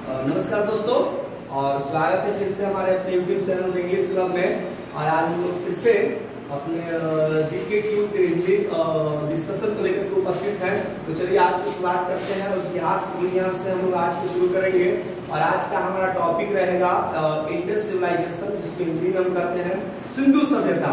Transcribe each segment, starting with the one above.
नमस्कार दोस्तों, और स्वागत है फिर से हमारे अपने यूट्यूब चैनल इंग्लिश क्लब में। और आज हम लोग फिर से अपने जीके क्यू सीरीज में डिस्कशन को लेकर के उपस्थित हैं। तो चलिए आज की शुरुआत करते हैं और इतिहास की दुनिया से हम लोग आज को शुरू करेंगे। और आज का हमारा टॉपिक रहेगा इंडस सिविलाइजेशन, जिसको हिंदी में हम करते हैं सिंधु सभ्यता।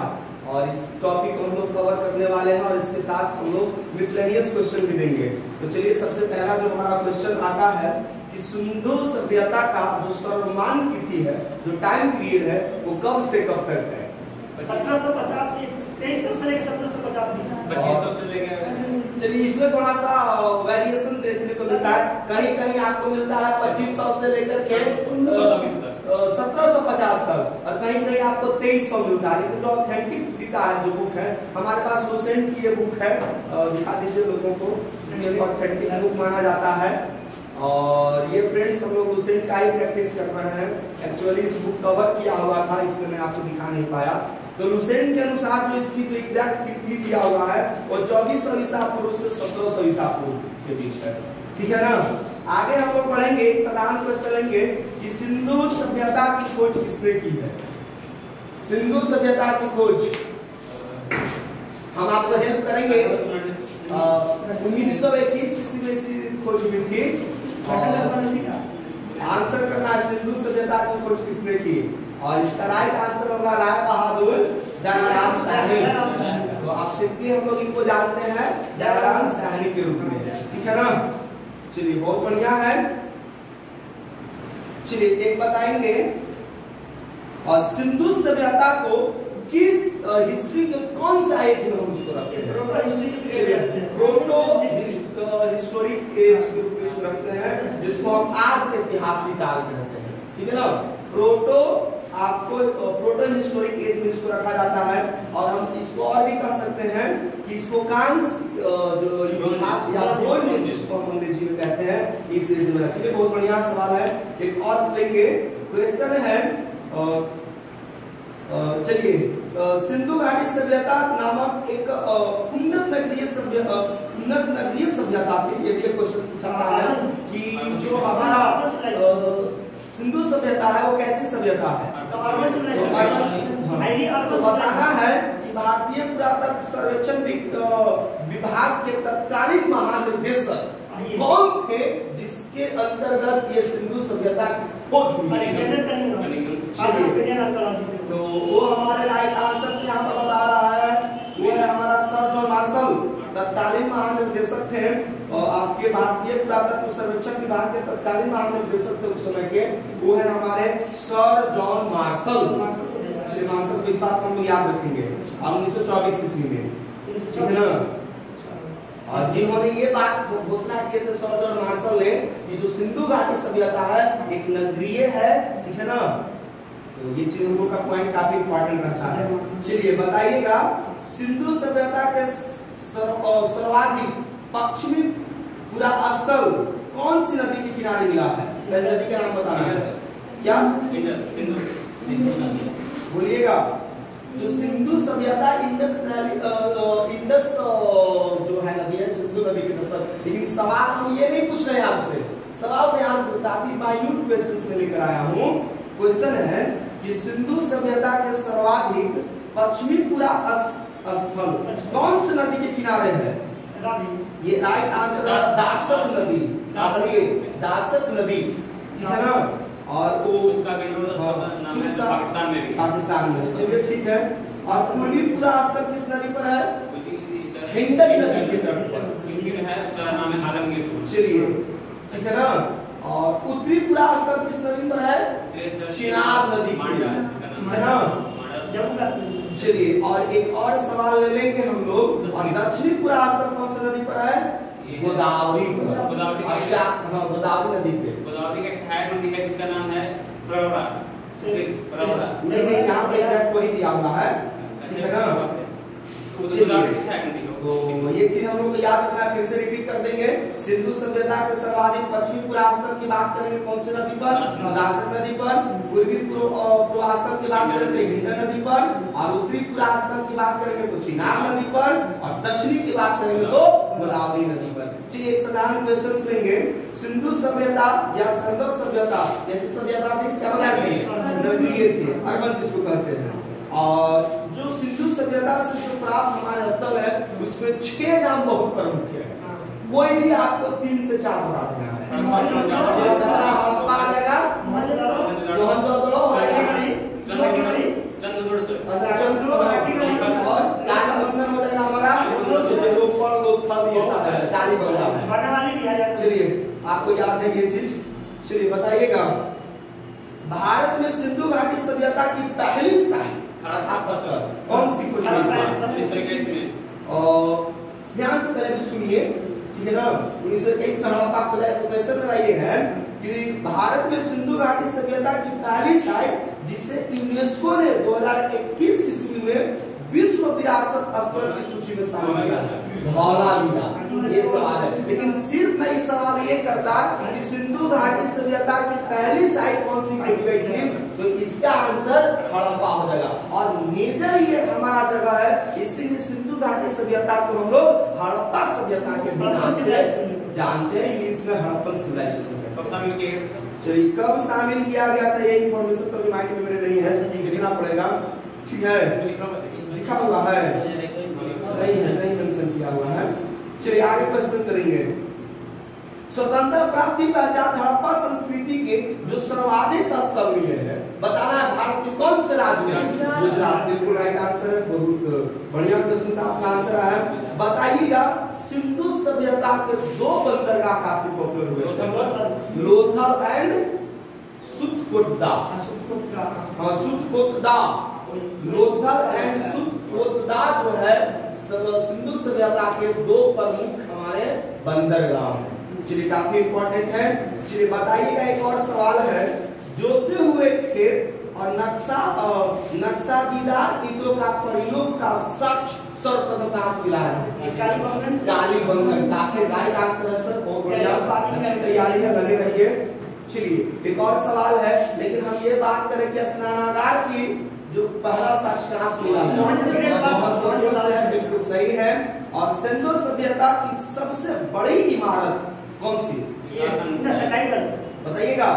और इस टॉपिक को हम लोग कवर करने वाले हैं और इसके साथ हम लोग मिसलेनियस क्वेश्चन भी देंगे। तो चलिए सबसे पहला जो हमारा क्वेश्चन आता है कि सिंधु सभ्यता का जो सर्वमान्य तिथि है, जो टाइम पीरियड है, वो कब से कब तक है? 1750 से 2300 से लेकर 1750 2500 से लेकर। चलिए इसमें थोड़ा सा वेरिएशन देखने को मिलता है। कहीं कहीं आपको मिलता है 2500 से लेकर के 1750 तक, और कहीं कहीं आपको 2300 मिलता है। लेकिन जो ऑथेंटिक दिखता है, जो बुक है हमारे पास, लुसेंट की ये बुक है, दिखा दीजिए लोगों को। ये ऑथेंटिक बुक माना जाता है और ये फ्रेंड्स हम लोग लुसेंट का ही प्रैक्टिस कर रहे हैं। एक्चुअली इस बुक कवर किया हुआ था, इसमें मैं आपको दिखा नहीं पाया। तो लुसेंट के अनुसार जो इसकी जो एग्जैक्ट तिथि दिया हुआ है वो 2400 ईसा पूर्व से 1700 ईसा पूर्व के बीच है। ठीक है ना? आगे हम लोग बढ़ेंगे, साधारण क्वेश्चन लेंगे कि सिंधु सभ्यता की खोज किसने की है? सिंधु सभ्यता की खोज हम आपको हेल्प करेंगे। 1921 ईस्वी में इसी खोज हुई थी। आंसर करना है सिंधु सभ्यता की खोज किसने की, और इसका राइट आंसर होगा राय बहादुर दयाराम साहनी। तो आप सिंपली हम लोग इनको जानते हैं दयाराम साहनी के रूप में। ठीक है ना? चलिए बहुत बढ़िया है। चलिए एक बताएंगे, और सिंधु सभ्यता को किस हिस्ट्री के कौन सा एज में हम उसको रखते हैं? प्रोटो हिस्टोरिक एज के रूप में इसको रखते हैं, जिसको हम आज ऐतिहासिक काल कहते हैं। ठीक है ना? प्रोटो हिस्टोरिक एज में इसको रखा जाता है। और हम इसको और भी कह सकते हैं कि इसको कांस जो युग या ब्रोंज जिसको हम अंग्रेजी में कहते हैं, इस एज में रखते हैं। बहुत बढ़िया सवाल है। एक और लेंगे, क्वेश्चन है, चलिए सिंधु घाटी सभ्यता नामक एक उन्नत नगरीय सभ्यता थी। ये भी एक क्वेश्चन पूछा रहा है कि जो हमारा सिंधु सभ्यता है वो कैसी सभ्यता है? तो बताना है कि भारतीय पुरातत्व सर्वेक्षण विभाग के तत्कालीन महानिदेशक कौन थे, जिसके अंतर्गत ये सिंधु सभ्यता की खोज हुई? तो वो हमारे राइट आंसर यहाँ पर बता रहा है, वो है हमारा सर जॉन मार्शल, तत्कालीन महानिदेशक थे। और आपके भारतीय पुरातत्व सर्वेक्षण विभाग के तत्कालीन महानिदेशक थे उस समय के, वो है हमारे सर जॉन मार्शल। चलिए मार्शल को इस बात को हम याद रखेंगे, 1924 ईस्वी में। ठीक है ना? और जिन्होंने ये बात घोषणा किए थे सर जॉन मार्शल ने कि जो सिंधु घाटी सभ्यता है एक नगरीय है। ठीक है ना? तो ये चीज हम लोग का पॉइंट काफी इंपॉर्टेंट रहता है। चलिए बताइएगा, सिंधु सभ्यता के सर्वाधिक पश्चिमी पूरा स्थल कौन सी नदी के किनारे मिला है? नदी का नाम बताना है क्या? बोलिएगा। तो सिंधु सभ्यता इंडस जो है नदी है, सिंधु नदी के ऊपर। लेकिन सवाल हम ये नहीं पूछ रहे हैं आपसे, सवाल ध्यान से, काफी माइन्यूट क्वेश्चंस में लेकर आया हूँ। क्वेश्चन है कि सिंधु सभ्यता के सर्वाधिक पश्चिमी पूरा स्थल कौन सी नदी के किनारे है? ये राइट आंसर है दासक नदी। दासक नदी। ठीक है ना? और वो पाकिस्तान में। चलिए ठीक है। और पूर्वी पूरा स्थल किस नदी पर है? हिंडन नदी के तट पर है, उसका नाम है आलमगीर। चलिए ठीक है ना? और उत्तरी पूरा स्थल किस नदी पर है? चिनाब नदी पर। ठीक है ना? चलिए और एक और सवाल ले लेंगे हम लोग, और दक्षिणी पूरा स्थल कौन सी नदी पर है? गोदावरी पर। गोदावरी नदी पे। गोदावरी का सहायक नदी है जिसका नाम है प्रवरा। नहीं, यहाँ पे एग्जैक्ट वही दिया हुआ है। ठीक है ना? तो ये चीज हम लोग को याद रखना है, फिर से रिपीट कर देंगे। सिंधु सभ्यता के सर्वाधिक पश्चिमी पूर्वास्तर की बात करेंगे कौन सी नदी पर? दासक नदी पर। पूर्वी पूर्वास्तर की बात करेंगे हिंडन नदी पर, और उत्तरी पूर्वास्तर की बात करेंगे तो चिनाब नदी पर, और दक्षिणी की बात करेंगे तो गोदावरी नदी पर। चलिए एक साधारण क्वेश्चन लेंगे। सिंधु सभ्यता या संगम सभ्यता जैसी सभ्यता थी, क्या बताएंगे? नगरीय थे, अर्बन जिसको कहते हैं। और जो सिंधु सभ्यता से जो प्राप्त हमारे स्थल है उसमें 6 नाम बहुत प्रमुख है। कोई भी आपको 3 से 4 बता देना है। हड़प्पा आ जाएगा, मोहनजोदड़ो हो जाएगा, और कालीबंगन हो जाएगा हमारा, चलिए आपको याद है ये चीज। चलिए बताइएगा, भारत में सिंधु घाटी सभ्यता की पहली साइट कौन सी खोजी गई? और ध्यान से पहले भी सुनिए, ठीक है ना। 1921 में हड़प्पा खोजा है। तो क्वेश्चन मेरा ये है कि भारत में सिंधु घाटी सभ्यता की पहली साइट जिसे यूनेस्को ने 2021 ईस्वी में विश्व विरासत स्थल की सूची में शामिल किया है, धौलावीरा। ये सवाल है, लेकिन सिर्फ मैं ये सवाल ये करता कि सिंधु घाटी सभ्यता की पहली साइट कौन सी खोजी गई थी, तो इसका आंसर हड़प्पा हो जाएगा। और मेजर ये हमारा जगह है, इसीलिए सिंधु घाटी सभ्यता को हम लोग हड़प्पा सभ्यता के नाम से जानते हैं। इंग्लिश में हड़प्पन सिविलाइजेशन है। कब शामिल किया गया? चलिए कब शामिल किया गया था ये इंफॉर्मेशन तो अभी माइंड में मेरे नहीं है, लिखना पड़ेगा, ठीक है। लिखा हुआ है नहीं है, नहीं मेंशन किया हुआ है। चलिए आगे क्वेश्चन करेंगे। स्वतंत्रता प्राप्ति पहचान हड़प्पा संस्कृति के जो सर्वाधिक स्थल मिले हैं, बताना है भारत के कौन से राज्य में? गुजरात। बिल्कुल राइट आंसर है, बहुत बढ़िया क्वेश्चन आपका आंसर है। बताइएगा, सिंधु सभ्यता के 2 बंदरगाह काफी पॉपुलर हुए, लोथल एंड सुतकोटदा। हाँ सुतकोटदा, लोथल एंड सुतकोटदा जो है सिंधु सभ्यता के 2 प्रमुख हमारे बंदरगाह हैं। चलिए काफी इंपॉर्टेंट है। चलिए बताइएगा, एक और सवाल है, जोते हुए खेत और नक्शादीदार ईंटों का प्रयोग का साक्ष्य सर्वप्रथम कहां से मिला है? कालीबंगन। काफी राइट आंसर है सर, बहुत बढ़िया, अच्छी तैयारी है, लगे रहिए। चलिए एक और सवाल है, लेकिन हम ये बात करें कि स्नानागार की जो पहला साक्ष्य कहां से मिला है? बिल्कुल सही है। और सिंधु सभ्यता की सबसे बड़ी इमारत कौन सी? बताइएगा।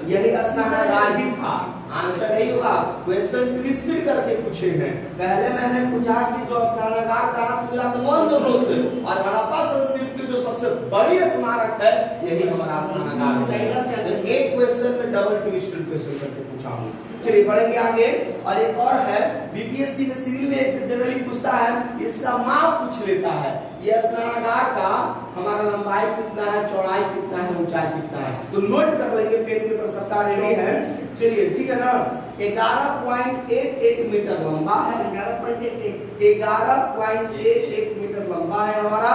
यही स्नानागार ही था, आंसर नहीं होगा। क्वेश्चन ट्विस्टेड करके पूछे हैं। पहले मैंने पूछा कि जो स्नानागार कहां से मिला, तो मोहनजोदड़ो से, और हड़प्पा संस्कृति की जो सबसे बड़ी स्मारक है यही हमारा स्नानागार है। तो एक क्वेश्चन में डबल ट्विस्टेड क्वेश्चन करके पूछा हूं। चलिए बढ़ेंगे आगे। और एक और है, बीपीएससी में सिविल में जनरली पूछता है, इसका माप पूछ लेता है। यह स्नानागार का हमारा लंबाई कितना है, चौड़ाई कितना है, ऊंचाई कितना है, तो नोट कर लेंगे, पेन पेपर सबका रेडी है। चलिए ठीक है ना। 11.88 मीटर लंबा है, 11.88 मीटर लंबा है हमारा,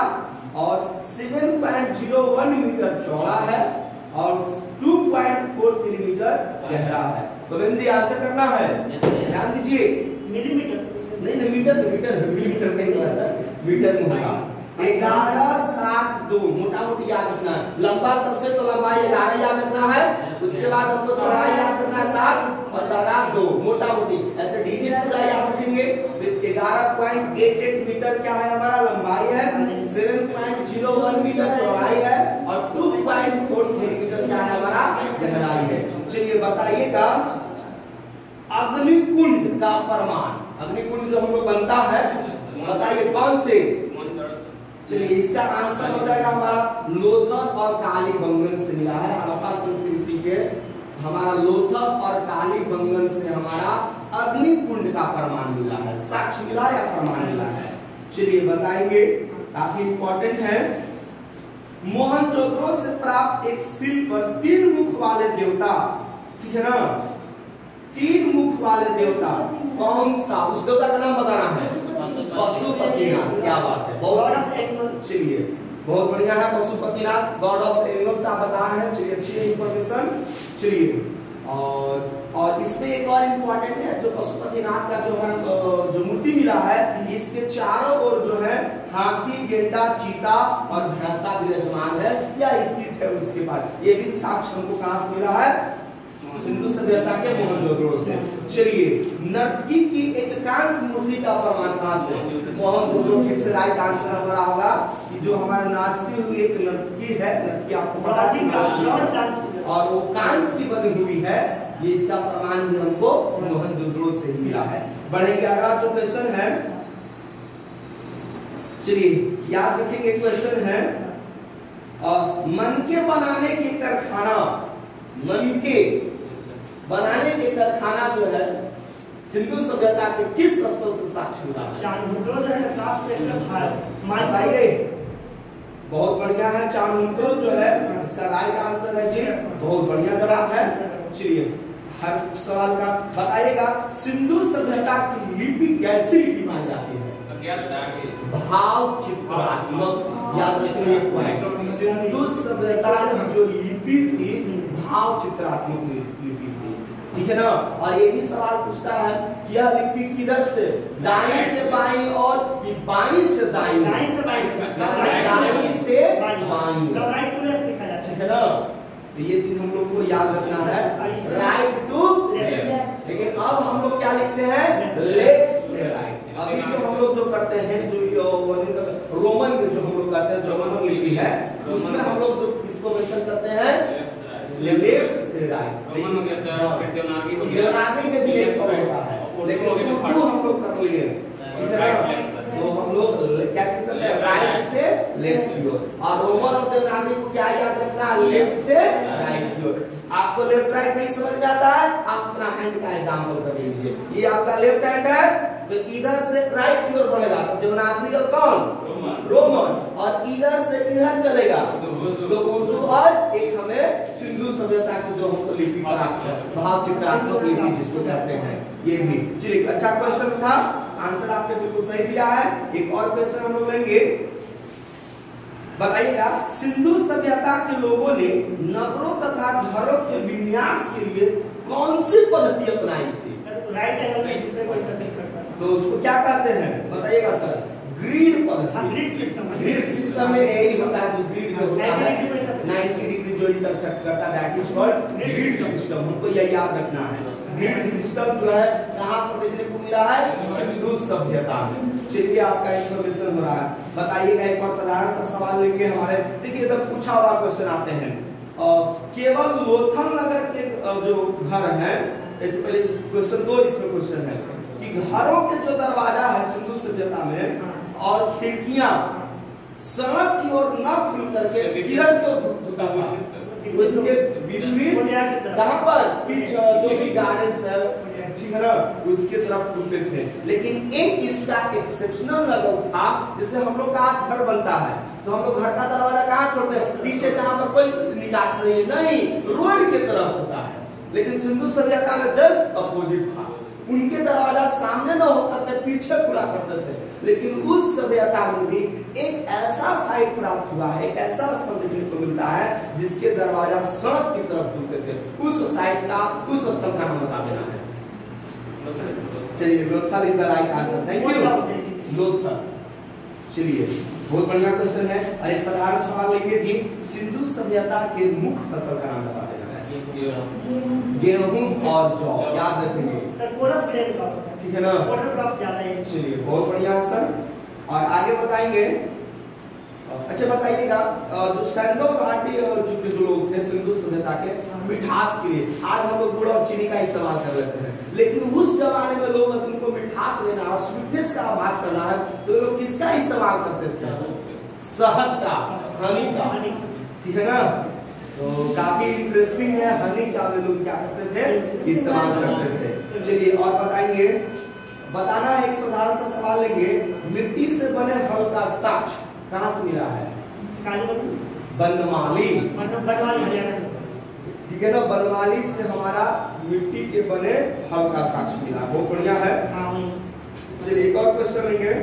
और 7.01 मीटर चौड़ा है, और 2.4 किलोमीटर गहरा है। तो बहन जी आंसर करना है, ध्यान दीजिए। मिलीमीटर नहीं, मिलीमीटर नहीं होगा सर, मीटर में होगा। 11.72 मोटा मोटी याद रखना है। लंबा सबसे तो लंबाई 11 याद रखना है, उसके बाद हमको चौड़ाई याद रखना है 7 और दायरा 2, मोटा मोटी ऐसे डिजिट पूरा याद रखेंगे। 11.88 मीटर क्या है हमारा लंबाई है, 7.01 मीटर चौड़ाई है, और 2.4 किलोमीटर क्या है हमारा गहराई है। चलिए बताइएगा, अग्निकुंड का प्रमाण, अग्निकुंड जो हम लोग बनता है, बताइए कौन से? चलिए इसका आंसर हो जाएगा हमारा लोथल और कालीबंगन से मिला है। हड़प्पा संस्कृति के हमारा लोथल और कालीबंगन से हमारा अग्निकुंड का प्रमाण मिला है, साक्ष्य मिला या प्रमाण मिला है। चलिए बताएंगे, काफी इंपॉर्टेंट है। मोहनजोदड़ो से प्राप्त एक शिल्प पर 3 मुख वाले देवता, ठीक है ना, 3 मुख वाले देवता कौन सा? उस देवता का नाम बताना है। पशुपतिनाथ। क्या बात है, बहुत। चलिए बहुत बढ़िया है, पशुपतिनाथ गॉड ऑफ एनिमल्स आप बता रहे हैं। चलिए अच्छी इंफॉर्मेशन। चलिए और इसमें एक और इम्पोर्टेंट है, जो पशुपतिनाथ का जो मूर्ति मिला है, इसके चारों ओर जो है हाथी, गेंडा, चीता और भैंसा विराजमान है या स्थित है उसके बाद। ये भी साक्ष्य हमको कहां से मिला है? सिंधु सभ्यता के मोहनजोदड़ो से। चलिए, नर्तकी की एकांश मूर्ति का प्रमाण कहां से? मोहनजोदड़ो। फिर से राइट आंसर हमारा होगा कि जो हमारे नाचती हुई एक नर्तकी है, नर्तकी आपको पता है, और वो कांस की बनी हुई है, ये इसका प्रमाण भी हमको मोहनजोदड़ो से ही मिला है। बढ़ेंगे अगला जो क्वेश्चन है, चलिए याद रखेंगे, क्वेश्चन है मनके बनाने के कारखाना, मनके बनाने के कारखाना जो है सिंधु सभ्यता के किस स्थल से साक्षी मिला? बताइए। बहुत बढ़िया है, चाणूत्र जो है इसका राइट आंसर है जी, बहुत बढ़िया जवाब है। चलिए हर सवाल का बताइएगा, सिंधु सभ्यता की लिपि कैसी लिपि मानी जाती है? भाव चित्रात्मक। याद रखिए, सिंधु सभ्यता की जो लिपि थी भाव चित्रात्मक लिपि थी, ठीक है ना। और ये भी सवाल पूछता है कि यह लिपि किधर से, दाएं से बाईं और कि बाईं से दाईं? दाईं से बाईं, दाईं से बाईं, ठीक है ना। तो ये चीज हम लोग को याद रखना है, राइट टू लेफ्ट। लेकिन अब हम लोग क्या लिखते हैं? लेफ्ट से राइट। अभी जो हम लोग जो करते हैं, जो रोमन में जो हम लोग करते हैं, जो रोमन लिपि है, उसमें हम लोग जो इसको मेंशन करते हैं लेफ्ट से राइट। देवनागरी में भी लेफ्ट होता है, लेकिन उर्दू हम लोग कर लिए, ठीक है ना। तो हम लोग क्या करते हैं? राइट से लेफ्ट की ओर। और रोमन और देवनागरी को क्या याद रखना? लेफ्ट से राइट की ओर। आपको लेफ्ट राइट नहीं समझ में आता है, आप अपना हैंड का एग्जांपल कर लीजिए। ये आपका लेफ्ट हैंड है, तो इधर से राइट की ओर बढ़ेगा तो देवनागरी और कौन? रोमन। और इधर से इधर चलेगा तो उर्दू। और एक हमें सिंधु सभ्यता की जो हमको लिपि प्राप्त है, भाव चित्रात्मक लिपि जिसको कहते हैं, ये भी। चलिए, अच्छा क्वेश्चन था, आंसर आपने बिल्कुल सही दिया है। एक और क्वेश्चन हम लोग लेंगे, बताइएगा, सिंधु सभ्यता के लोगों ने नगरों तथा घरों के विन्यास के लिए कौन सी पद्धति अपनाई थी? राइट एंगल में दूसरे को इंटरसेक्ट करता है, तो उसको क्या कहते हैं? बताइएगा सर। ग्रिड पद्धति। Grid system. ग्रिड सिस्टम में यही होता है, जो ग्रिड जो होता है 90 डिग्री जो इंटरसेक्ट करता है, that is called grid system. हमको ये याद रखना है। ग्रिड सिस्टम जो है कहां पर देखने को मिला है? सिंधु सभ्यता में। चलिए, आपका इंफॉर्मेशन हो रहा है। बताइएगा, एक और साधारण सा सवाल लेंगे हमारे। देखिए, इधर पूछा हुआ क्वेश्चन आते हैं, केवल लोथल नगर के जो घर हैं, इससे पहले क्वेश्चन 2 इसमें क्वेश्चन है कि घरों के जो दरवाजा है सिंधु सभ्यता में और खिड़कियां सड़क की ओर न खुल करके किरण की ओर खुलता था, उसके विपरीत कहां पर? पीछे जो भी गार्डन्स है, ठीक है ना, उसके तरफ खुलते थे। लेकिन एक इसका एक्सेप्शनल नगर था, जैसे हम लोग का घर बनता है तो हम लोग घर का दरवाजा कहां छोड़ते हैं? पीछे, जहां पर कोई निकास नहीं, रोड के तरफ होता है। लेकिन सिंधु सभ्यता में जस्ट अपोजिट था, उनके दरवाजा सामने न होकर के पीछे खुला करते थे। लेकिन उस सभ्यता में भी एक ऐसा साइट प्राप्त हुआ है, एक ऐसा स्थल देखने को मिलता है जिसके दरवाजा सड़क की तरफ खुलते थे। उस साइट का, उस स्थल का नाम बता देना है। चलिए, Lothal is the right answer. Thank you, Lothal. चलिए, बहुत बढ़िया क्वेश्चन है। और एक साधारण सवाल लेंगे जी, सिंधु सभ्यता के मुख्य फसल का नाम बता देना है। गेहूं और जौ, याद रखेंगे सर। कोरस ग्रेन का, ठीक है ना, वाटर क्रॉप ज्यादा है। चलिए, बहुत बढ़िया सर। और आगे बताएंगे। अच्छा बताइएगा, जो सैंडो घाटी जो लोग थे सिंधु सभ्यता के, मिठास के लिए आज हम लोग गुड़ और चीनी का इस्तेमाल कर लेते हैं, लेकिन उस जमाने में लोग उनको मिठास लेना और स्वीटनेस का आभास करना है तो लोग किसका इस्तेमाल करते थे? शहद का, हनी का, ठीक है ना। तो काफी इंटरेस्टिंग है, हनी का वे लोग क्या करते थे? इस्तेमाल करते थे। चलिए, और बताएंगे, बताना है, एक साधारण सा सवाल लेंगे, मिट्टी से बने हल का साक्ष्य कहां से मिला है? बनमाली, हरियाणा, ठीक है ना। बनमाली से हमारा मिट्टी के बने हल का साक्ष्य मिला, बहुत बढ़िया है। चलिए, एक और क्वेश्चन लेंगे,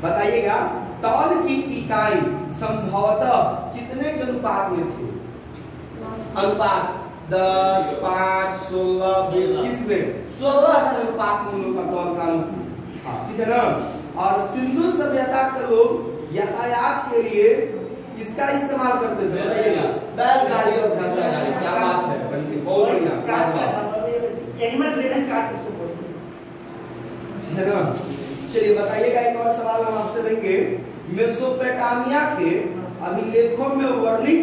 बताइएगा, तौल की इकाई संभवतः कितने के अनुपात में थी? अनुपात 10, 5, 16, 20, किसमें? 16 के अनुपात में उनका तौल का था, ठीक है ना। और सिंधु सभ्यता के लोग यातायात के लिए किसका इस्तेमाल करते थे? बताइएगा, बैलगाड़ी और भैंसा गाड़ी, क्या बात है, बल्कि बहुत बढ़िया, एनिमल ब्रेन कार्ड किसको बोलते हैं, है ना। चलिए बताइएगा, एक और सवाल हम आपसे लेंगे। मेसोपोटामिया के अभिलेखों में वर्णित,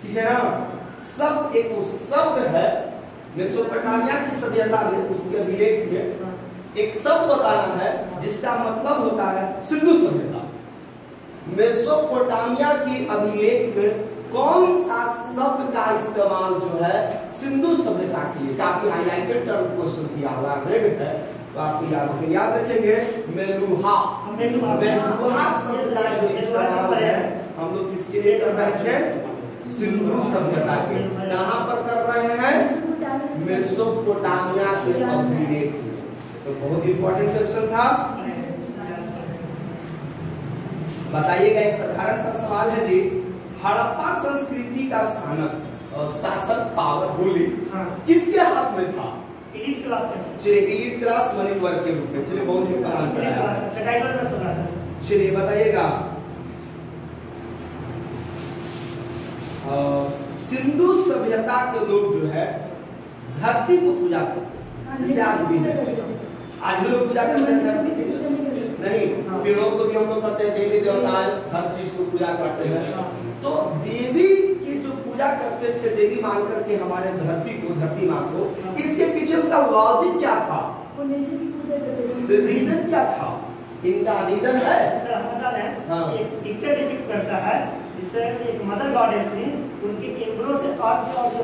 ठीक है ना, शब्द, एक वो शब्द है मेसोपोटामिया की सभ्यता में, उसके अभिलेख में एक शब्द बताना है जिसका मतलब होता है सिंधु सभ्यता। मेसोपोटामिया की अभिलेख में कौन सा शब्द का इस्तेमाल जो है सिंधु सभ्यता के लिए, काफी हाईलाइटेड टर्म क्वेश्चन किया हुआ रेड है, तो आपको याद रखेंगे मेलुहा। मेलुहा शब्द का जो इस्तेमाल है हम लोग किसके लिए कर रहे थे, सिंधु सभ्यता के, कहां पर कर रहे हैं, मेसोपोटामिया के अभिलेख में। तो बहुत इंपॉर्टेंट क्वेश्चन था। बताइएगा, एक साधारण सा सवाल है जी, हड़प्पा संस्कृति का शासक पावर होली किसके हाथ में था, एलीट क्लास में, चलिए एलीट क्लास मनी वर्ग के रूप में, चलिए बहुत सिंपल आंसर है। चलिए बताइएगा, सिंधु सभ्यता के लोग जो है धरती को पूजा करते हैं, जैसे आज भी है, आज भी लोग पूजा करते हैं धरती के, नहीं पेड़ों को भी हम लोग करते हैं, देवी देवता हर चीज को पूजा करते हैं। तो देवी की जो पूजा करते थे, देवी मान करके हमारे धरती को, धरती माँ को, इसके पीछे उनका लॉजिक क्या था, रीजन क्या था, इनका रीजन है, एक पिक्चर डिपिक्ट करता है जिससे एक मदर गॉडेस थी, उनके एम्ब्रो से अर्थ और जो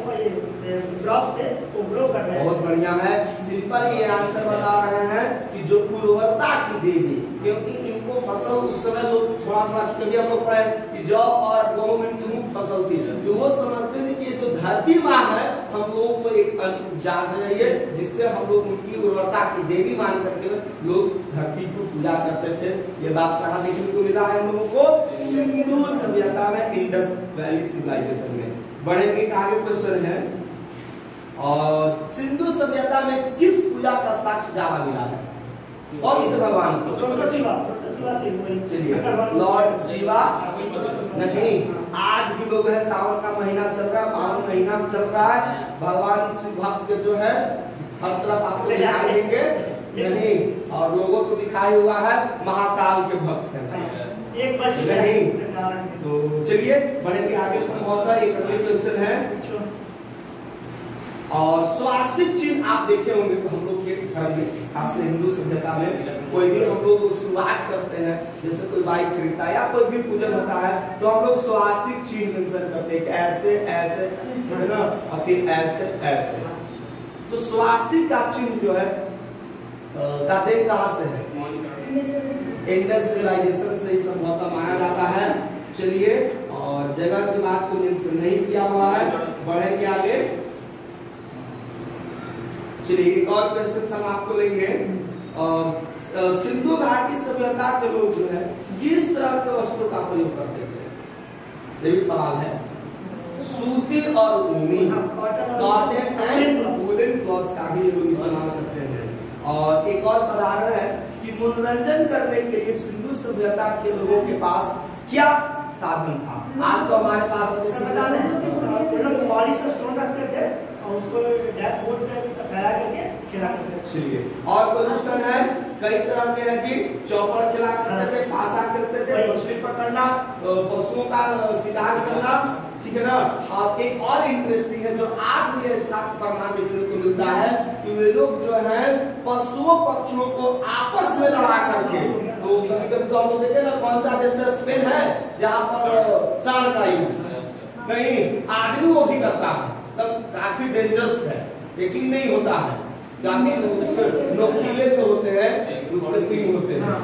ड्रॉप्स थे वो ग्रो कर रहे हैं। बहुत बढ़िया है, सिंपल ये आंसर बता रहे हैं कि जो उर्वरता की देवी, क्योंकि इनको फसल उस समय लोग थोड़ा कभी हम लोग पढ़े कि जौ और गेहूं में इनकी मुख्य फसल थी, तो वो समझते थे कि जो धरती माँ है हम लोगों को एक जान है, जिससे हम लोग उनकी उर्वरता की देवी मान करके लोग धरती को पूजा करते थे। ये बात कहाँ देखने को मिला है हम लोगों को, सिंधु सभ्यता में, इंडस वैली सिविलाइजेशन में। बढ़ेंगे आगे क्वेश्चन है, और सिंधु सभ्यता में किस पूजा का साक्ष्य ज्यादा मिला है, कौन से भगवान को, चलिए लॉर्ड शिवा, नहीं आज भी लोग है, सावन का महीना चल रहा है, पावन महीना चल रहा है, भगवान शिव भक्त जो है हर तरफ आपको दिखाई देंगे, नहीं, और लोगों को दिखाई हुआ है महाकाल के भक्त हैं, नहीं। तो चलिए बढ़ेंगे आगे, संभवतः एक अगले क्वेश्चन है, और स्वास्तिक चिन्ह आप देखे होंगे तो हम लोग के घर में, खासकर हिंदू सभ्यता में, कोई भी हम लोग शुरुआत करते हैं, जैसे कोई बाइक खरीदता है या कोई भी पूजन होता है, तो हम लोग स्वास्तिक चिन्ह मेंशन करते हैं, ऐसे ऐसे है ना, और फिर ऐसे ऐसे। तो स्वास्तिक का चिन्ह जो है का देश कहाँ से है, इंडस सिविलाइजेशन से ही संभवतः माना जाता है। चलिए, और जगह की बात को मेंशन नहीं किया हुआ है, बढ़ेंगे आगे। चलिए एक और क्वेश्चन हम आपको लेंगे, सिंधु घाटी सभ्यता के लोग जो है किस तरह के वस्त्रों का प्रयोग करते थे, ये भी सवाल है। सूती और ऊनी, कॉटन एंड वूलन क्लॉथ्स का भी लोग इस्तेमाल करते हैं। और एक और साधारण है कि मनोरंजन करने के लिए सिंधु सभ्यता के लोगों के पास क्या साधन था। आज तो हमारे पास पॉलिश स्टोन रखते थे और उसको डैशबोर्ड पे फैला करके खेला करते थे। चलिए, और पोजीशन है कई तरह के हैं जी, चौपड़ खेला करते थे, पासा खेलते थे, मछली पकड़ना, पशुओं का शिकार करना, ठीक है ना। और एक और इंटरेस्टिंग है जो आज भी इसका प्रमाण देखने को मिलता है कि वे लोग जो है पशुओं पक्षियों को आपस में लड़ा करके, तो कभी कभी तो हम लोग देखते हैं ना, कौन सा देश स्पेन है जहाँ पर सांड का युद्ध, नहीं आदमी वो भी करता है, तब काफी डेंजरस है, लेकिन नहीं होता है, काफी उसके नोकीले जो होते हैं उसके सिंग होते हैं,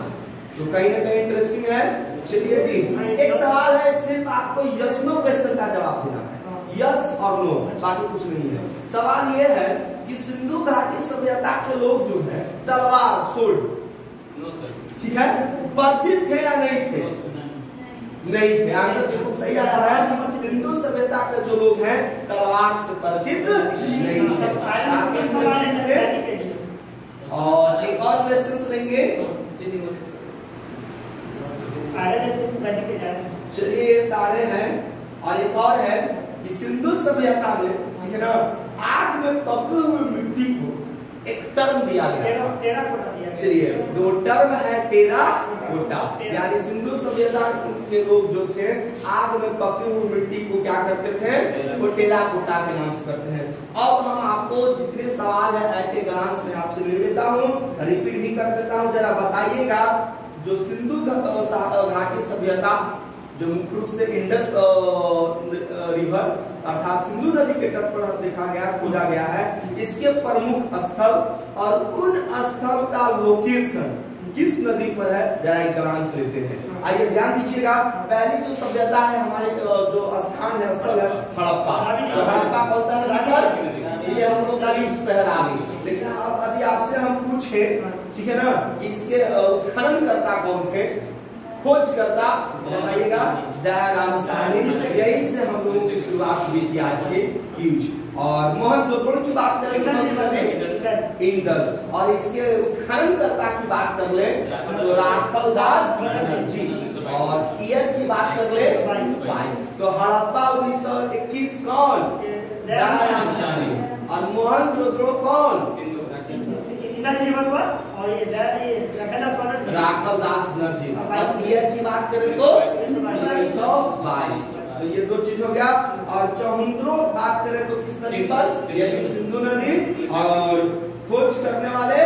तो कहीं ना कहीं इंटरेस्टिंग है। चलिए जी, एक सवाल है, सिर्फ आपको यस नो क्वेश्चन का जवाब देना है, यस और नो, बाकी कुछ नहीं है। सवाल ये है कि सिंधु घाटी सभ्यता के लोग जो है तलवार सोल्ड, ठीक है, परिचित थे या नहीं थे, नहीं थे, आंसर बिल्कुल सही आया है। सिंधु सभ्यता के जो लोग हैं तलवार से परिचित नहीं थे। और एक और क्वेश्चन लेंगे, चलिए ये सारे हैं, और एक और है कि सिंधु सभ्यता में, ठीक है ना, आग में पकी हुई मिट्टी को एक टर्म दिया गया, टेराकोटा दिया। चलिए दो टर्म है टेराकोटा, यानी सिंधु सभ्यता के लोग जो थे आग में पकी हुई मिट्टी को क्या करते थे, वो टेराकोटा के नाम से करते हैं। अब हम आपको जितने सवाल है एट ए ग्लांस में आपसे ले लेता हूँ, रिपीट भी कर देता हूँ, जरा बताइएगा जो सिंधु घाटी सभ्यता जो मुख्य रूप से इंडस रिवर अर्थात सिंधु नदी के तट पर देखा गया, खोजा गया है, इसके प्रमुख स्थल और उन स्थल का लोकेशन किस नदी पर है, जरा एक ग्लांस लेते हैं। आइए ध्यान दीजिएगा, पहली जो सभ्यता है हमारे जो स्थान है, स्थल है हड़प्पा। तो हड़प्पा कौन सा नदी पर, ये हम लोग नदी पहरावी। लेकिन अब यदि आपसे हम पूछे, ठीक है ना, कि इसके उत्खनन करता कौन थे, खोज करता, बताइएगा दयाराम साहनी। यही से हम लोगों की शुरुआत हुई थी आज की क्यूज। और मोहनजोदड़ो की बात करें इंडस, और इसके उत्खनन करता की बात कर ले तो राखल दास बनर्जी, और ईयर की बात कर ले 22। तो हड़प्पा 1921 कौन, दयाराम साहनी, और मोहनजोदड़ो कौन, और ये राखल दास बनर्जी। और ईयर की बात करें तो 1922। तो ये दो चीज हो गया। और चौहंद्रो बात करें तो किस नदी पर, ये भी सिंधु नदी, और खोज करने वाले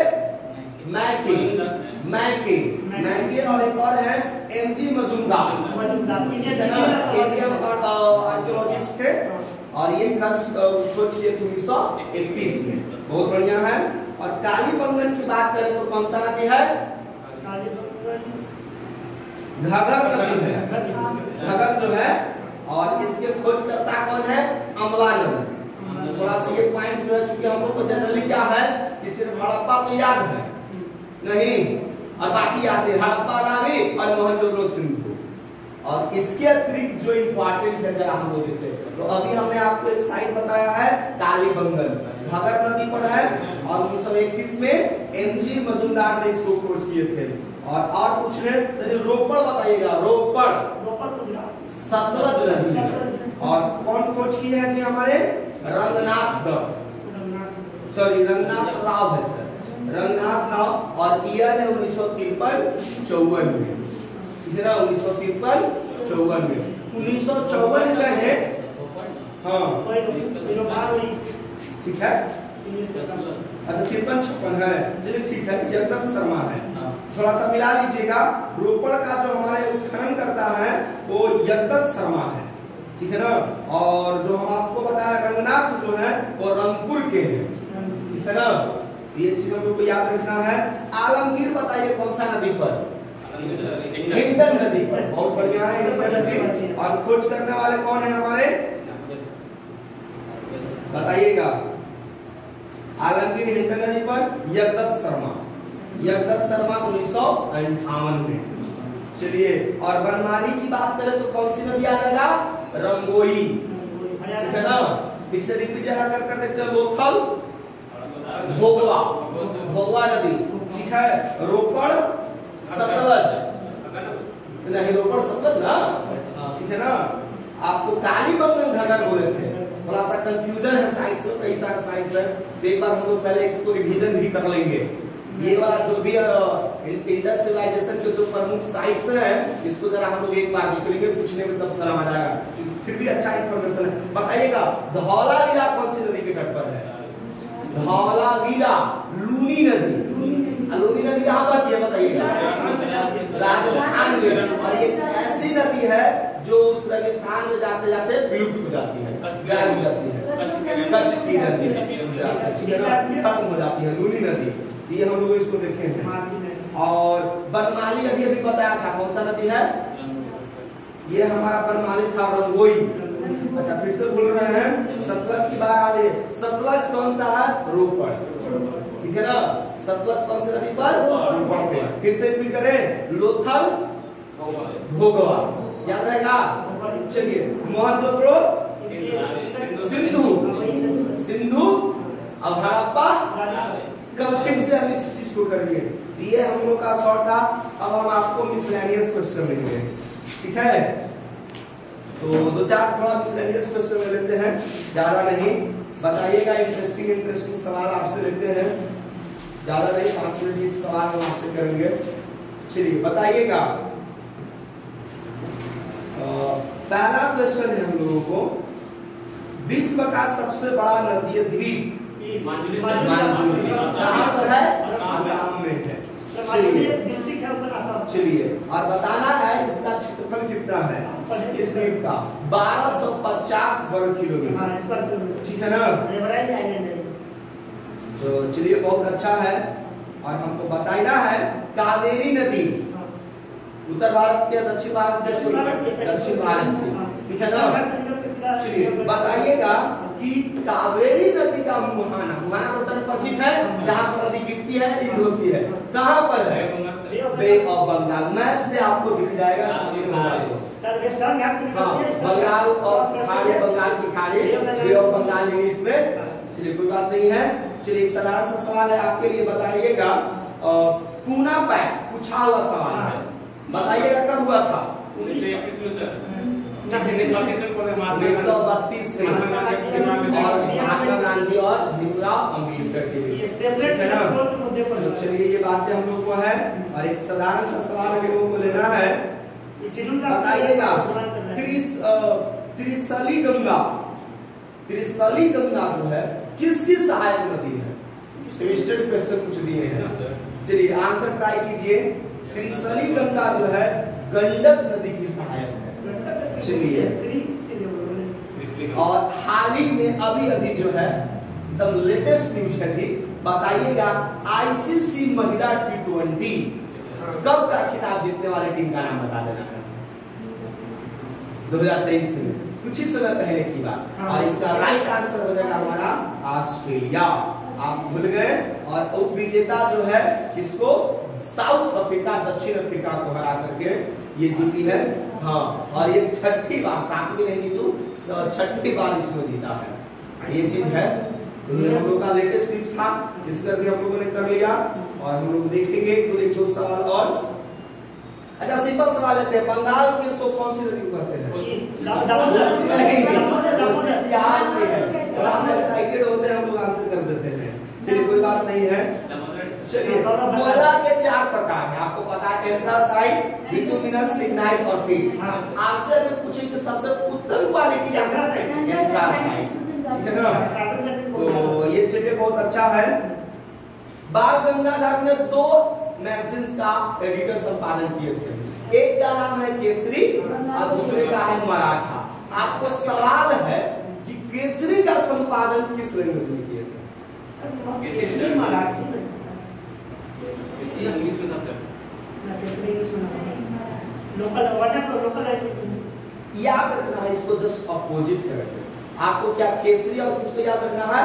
मैके और एक और है एमजी मजुमदार, इंडियन आर्कियोलॉजिस्ट थे, और ये खोज किए थे 1931 में। बहुत बढ़िया है। और कालीबंगन की बात करें तो कौन सा नदी है, घगर नदी है, घगर जो है, और इसके खोजकर्ता कौन है, अमलानंद। थोड़ा सा ये पॉइंट जो है, चूंकि हम लोग को जनरली क्या है कि सिर्फ हड़प्पा तो याद है नहीं, और बाकी याद है हड़प्पा, रावी और मोहनजोदड़ो सिंधु। और इसके अतिरिक्त जो इम्पोर्टेंट है जरा हम लोग देखें, तो अभी हमने आपको एक साइट बताया है कालीबंगन, घगर नदी पर है, और 1931 में एमजी मजुमदार ने इसको खोज किए थे। और पूछ रहे तो रोपड़ बताइएगा, रोपड़ सतलज नदी, और कौन खोज किए हैं जी, हमारे रंगनाथ दत्त, सॉरी रंगनाथ राव है सर, रंगनाथ राव। और ईयर है 1953-54 में, ठीक है ना, 1953-54 में। 1954 का है, हाँ ठीक है, अच्छा 53-56 है, चलिए ठीक है, यज्ञदत्त शर्मा है। थोड़ा सा मिला लीजिएगा, रोपड़ का जो हमारे उत्खनन करता है वो यज्ञदत्त शर्मा है, ठीक है ना। और जो हम आपको बताया रंगनाथ जो है वो रंगपुर के हैं, ठीक है ना। ये चीज हम लोग को याद रखना है। आलमगीर बताइए कौन सा नदी पर, हिंडन नदी पर। बहुत बढ़िया है, हिंडन नदी। और खोज करने वाले कौन है हमारे, बताइएगा। आलमगीर हिंडन नदी पर, यज्ञदत्त शर्मा, यज्ञदत्त शर्मा 1958 में। चलिए, और बनमाली की बात करें तो कौन सी नदी आ जाएगा, रंगोई, ठीक है ना। फिर से रिपीट जरा कर देते हैं, लोथल, भोगवा, भोगवा नदी, ठीक है। रोपड़ सतलज, नहीं रोपड़ सतलज ना, ठीक है ना। आपको कालीबंगन घगर बोले थे, थोड़ा सा कंफ्यूजन है साइट्स में, कई सारे साइट्स है, तो एक बार हम लोग पहले इसको रिवीजन भी कर लेंगे। ये वाला जो भी इंडस सिविलाइजेशन के जो प्रमुख साइट्स हैं, इसको जरा हम लोग एक बार देख लेंगे, पूछने में तब काम आ जाएगा, फिर भी अच्छा इंफॉर्मेशन है। बताइएगा धौलावीरा कौन सी नदी के तट पर है, धौलावीरा लूनी नदी, लूनी नदी कहाँ बहती है बताइएगा, राजस्थान में। और ये ऐसी नदी है जो उस रेगिस्तान में जाते जाते विलुप्त हो जाती है, गायब हो जाती है, कच्छ की नदी खत्म हो जाती है, लूनी नदी। ये हम लोग इसको देखे हैं। और बनमाली अभी अभी बताया था, कौन सा नदी है, ये हमारा बनमाली था रंगोई। अच्छा फिर से बोल रहे हैं, सतलज की बात आ रही है, सतलज कौन सा है, रोपड़, ठीक है ना। सतलज कौन सी नदी पर, रोपड़ पे। फिर से रिपीट करें, लोथल, भोगवा, याद रहेगा। चलिए, मोहनजोदड़ो सिंधु, सिंधु और हड़प्पा कंटिम से हम इस चीज को करेंगे। ये हम लोग का शॉर्ट था। अब हम आपको मिसलेनियस क्वेश्चन लेंगे, ठीक है। तो दो चार थोड़ा मिसलेनियस क्वेश्चन ले लेते हैं, ज्यादा नहीं। बताइएगा, इंटरेस्टिंग सवाल आपसे लेते हैं, ज्यादा नहीं, 5 मिनट इस सवाल हम आपसे करेंगे। चलिए बताइएगा, पहला क्वेश्चन है हम लोगों को, विश्व का सबसे बड़ा नदीय द्वीप कहाँ पर है? आसाम में है। चलिए, और बताना है इसका क्षेत्रफल कितना है इस द्वीप का, 1250 वर्ग किलोमीटर, ठीक है ना? तो चलिए बहुत अच्छा है। और हमको बताना है कावेरी नदी उत्तर भारत के दक्षिण भारत दक्षिण भारत की, ठीक है ना? चलिए बताइएगा कि कावेरी नदी का मुहाना उत्तर पश्चिम है, जहाँ पर नदी गिरती है, लीड होती है, कहाँ पर है? बे ऑफ बंगाल। मैप से आपको दिख जाएगा, बंगाल और खाड़ी, बंगाल की खाड़ी, बे ऑफ बंगाल इंग्लिश में। चलिए कोई बात नहीं है। चलिए एक साधारण सा सवाल है आपके लिए, बताइएगा पूना पैक्ट, पूछा हुआ सवाल है, बताइएगा कब हुआ था? 1931 में सर। 1932 में, और महात्मा गांधी और भीमराव अम्बेडकर के लिए। चलिए ये बातें हम लोग को है। और एक साधारण सा सवाल हम लोगों को लेना है, बताइएगा त्रिशली गंगा, त्रिशली गंगा जो है किसकी सहायक नदी है? ट्विस्टेड क्वेश्चन कुछ दिए हैं, चलिए आंसर ट्राई कीजिए। त्रिशली गंगा जो है गंडक नदी की सहायक है। चलिए, और हाल ही में अभी जो है द लेटेस्ट न्यूज है जी, बताइएगा आईसीसी महिला T20 कब का खिताब जीतने वाली टीम का नाम बता देना है? 2023 में, कुछ ही समय पहले की बात। और इसका राइट आंसर हो जाएगा हमारा ऑस्ट्रेलिया। आप भूल गए। और उप विजेता जो है इसको साउथ अफ्रीका, दक्षिण अफ्रीका को हरा करके ये जीती है। हाँ, और ये छठी बार, 7वीं नहीं जीतू, 6ठी बार इसको जीता है, ये चीज है। तो ये हम लोग का लेटेस्ट न्यूज था, इसका भी हम लोगों ने कर लिया। और हम लोग देखेंगे तो एक दो सवाल और। अच्छा सिंपल सवाल लेते हैं, बंगाल के सो कौन सी नदी को कहते हैं? थोड़ा सा एक्साइटेड होते हैं हम लोग, आंसर कर देते हैं। चलिए कोई बात नहीं है। चलिए, कोयला के 4 प्रकार हैं, आपको पता है, एंथ्रासाइट, बिटुमिनस, लिग्नाइट और पीट। आपसे अगर पूछे कि सबसे उत्तम क्वालिटी एंथ्रासाइट, ठीक है ना? तो ये चलिए बहुत अच्छा है। बाल गंगाधर ने 2 मैगजीन्स का एडिटर संपादन किए थे, एक का नाम है केसरी और दूसरे का है मराठा। आपको सवाल है कि केसरी का संपादन किस लैंग्वेज में किए थे? इंग्लिश में था सर। याद रखना है इसको, जस्ट अपोजिट करके। आपको क्या केसरी और किसको याद रखना है?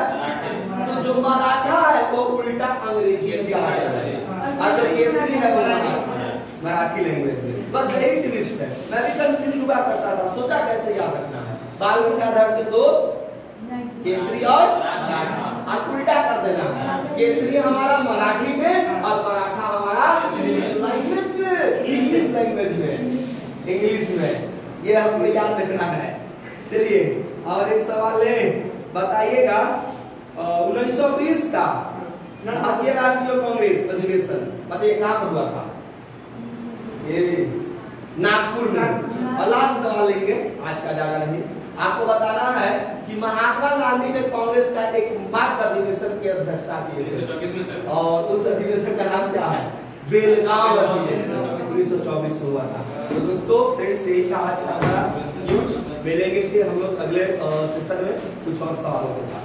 तो जो मराठा है वो उल्टा अंग्रेजी में याद है, और जो केसरी है वो मराठी लैंग्वेज में। बस यही ट्विस्ट है, मैं भी कंफ्यूज हुआ करता था, सोचा कैसे याद रखना है। बाल गंगाधर के 2 केसरी और उल्टा कर देना है, केसरी हमारा मराठी में और मराठा हमारा इंग्लिश लैंग्वेज में, इंग्लिश में। ये हमको याद रखना है। चलिए और एक सवाल ले, बताइएगा 1920 का भारतीय राष्ट्रीय कांग्रेस अधिवेशन बताइए कहाँ पर हुआ था? ये नागपुर में। और लास्ट सवाल लेंगे, आज का ज्यादा नहीं। आपको बताना है कि महात्मा गांधी ने कांग्रेस का एक मार्च अधिवेशन की अध्यक्षता की 1924 में सर। और उस अधिवेशन का नाम क्या है? बेलगाम अधिवेशन 1924 में हुआ था। तो दोस्तों फ्रेंड्स, यही था आज का हमारा न्यूज। मिलेंगे फिर हम लोग अगले सेशन में कुछ और सवालों के साथ।